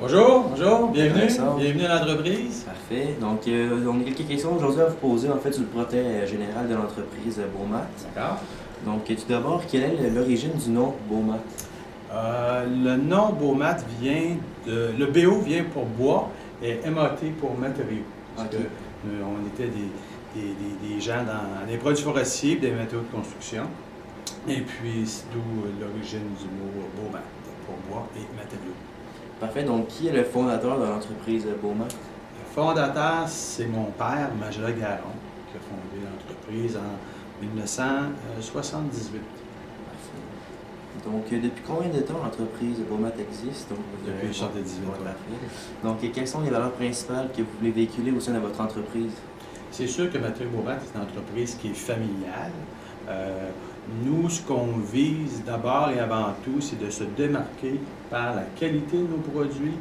Bonjour, bonjour, bienvenue, Alexandre. bienvenue à l'entreprise. Parfait. Donc, on a quelques questions aujourd'hui à vous poser en fait sur le projet général de l'entreprise Beaumat. D'accord. Donc, tout d'abord, quelle est l'origine du nom Beaumat? Le nom Beaumat vient le BO vient pour bois et MAT pour matériaux. Parce Ok. que on était des gens dans les produits forestiers et des matériaux de construction. Et puis, c'est d'où l'origine du mot Beaumat, pour bois et matériaux. Parfait. Donc, qui est le fondateur de l'entreprise Beaumat? Le fondateur, c'est mon père, Magela Garon, qui a fondé l'entreprise en 1978. Parfait. Donc, depuis combien de temps l'entreprise Beaumat existe? Donc, Depuis 78 ouais, ans. parfait. Donc, quelles sont les valeurs principales que vous voulez véhiculer au sein de votre entreprise? C'est sûr que Matériaux Beaumat est une entreprise qui est familiale. Nous, ce qu'on vise d'abord et avant tout, c'est de se démarquer par la qualité de nos produits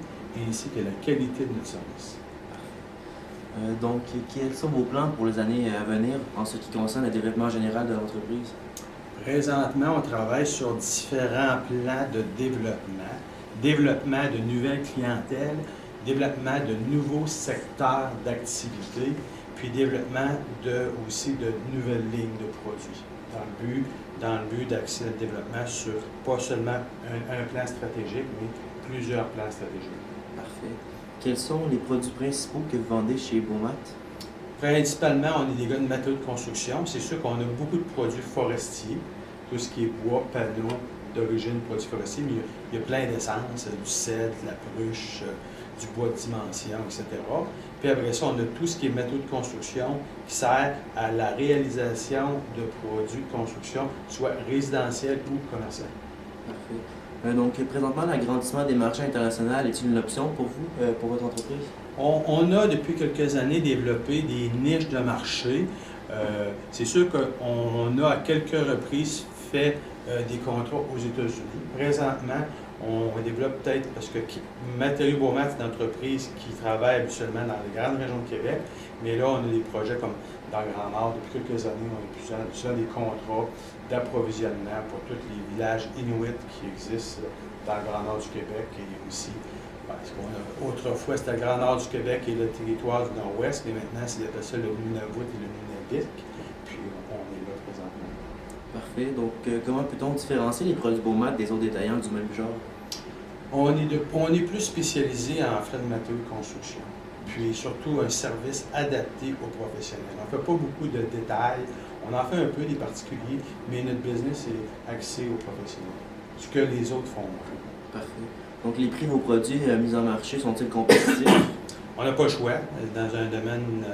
ainsi que la qualité de notre service. Donc, quels sont vos plans pour les années à venir en ce qui concerne le développement général de l'entreprise? Présentement, on travaille sur différents plans de développement, développement de nouvelles clientèles, développement de nouveaux secteurs d'activité, puis développement aussi de nouvelles lignes de produits, dans le but d'accéder au développement sur pas seulement un plan stratégique, mais plusieurs plans stratégiques. Parfait. Quels sont les produits principaux que vous vendez chez Beaumat? Principalement, on est des gars de matériaux de construction. C'est sûr qu'on a beaucoup de produits forestiers, tout ce qui est bois, panneaux, d'origine produits forestiers, mais il y a plein d'essences, du cèdre, de la pruche, du bois de dimension, etc. Puis après ça, on a tout ce qui est matériaux de construction qui sert à la réalisation de produits de construction, soit résidentiels ou commerciaux. Parfait. Donc, présentement, l'agrandissement des marchés internationaux est-il une option pour vous, pour votre entreprise? On a depuis quelques années développé des niches de marché. C'est sûr qu'on a à quelques reprises fait des contrats aux États-Unis. Présentement, on développe peut-être, parce que Matériaux Beaumat, c'est une entreprise qui travaille habituellement dans les grandes régions de Québec, mais là, on a des projets comme dans le Grand Nord. Depuis quelques années, on a plusieurs des contrats d'approvisionnement pour tous les villages inuits qui existent dans le Grand Nord du Québec et aussi. Parce qu'on a, autrefois, c'était le Grand Nord du Québec et le territoire du Nord-Ouest, mais maintenant, c'est appelé ça le Nunavut et le Nunavik. Puis, on est là présentement. Parfait. Donc, comment peut-on différencier les produits Beaumat des autres détaillants du même genre? On est plus spécialisé en frais de matériaux de construction, puis surtout un service adapté aux professionnels. On ne fait pas beaucoup de détails, on en fait un peu des particuliers, mais notre business est axé aux professionnels, ce que les autres font. Parfait. Donc, les prix de vos produits mis en marché sont-ils compétitifs? On n'a pas le choix. Dans un domaine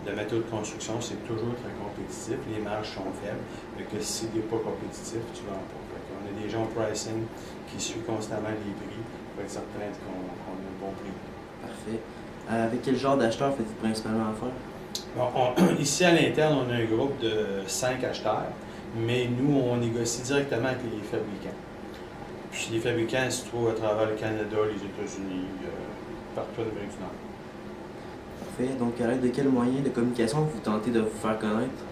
de matériaux de construction, c'est toujours très compétitif. Les marges sont faibles. Donc, si tu n'es pas compétitif, tu ne vends pas. On a des gens au pricing qui suivent constamment les prix pour être certain qu'on a un bon prix. Parfait. Avec quel genre d'acheteurs faites-vous principalement affaire? Bon, ici, à l'interne, on a un groupe de 5 acheteurs, mais nous, on négocie directement avec les fabricants. Puis les fabricants se trouvent à travers le Canada, les États-Unis, partout en Amérique du Nord. Parfait. Donc, à l'aide de quels moyens de communication vous tentez de vous faire connaître?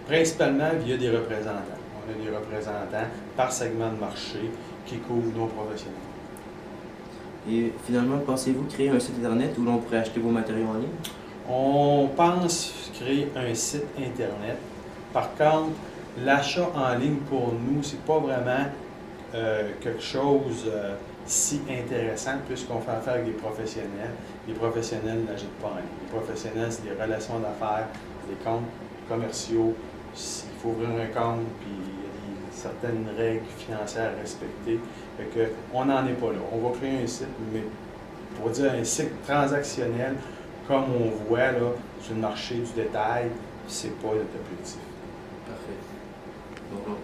Principalement via des représentants. On a des représentants par segment de marché qui couvrent nos professionnels. Et finalement, pensez-vous créer un site internet où l'on pourrait acheter vos matériaux en ligne? On pense créer un site Internet. Par contre, l'achat en ligne pour nous, c'est pas vraiment quelque chose si intéressant puisqu'on fait affaire avec des professionnels. Les professionnels n'achètent pas en ligne. Les professionnels, c'est des relations d'affaires, des comptes commerciaux. Il faut ouvrir un compte, puis il y a certaines règles financières à respecter. Fait que, on n'en est pas là. On va créer un site, mais pour dire un site transactionnel, comme on voit là, sur le marché du détail, c'est pas notre objectif. Parfait. Donc,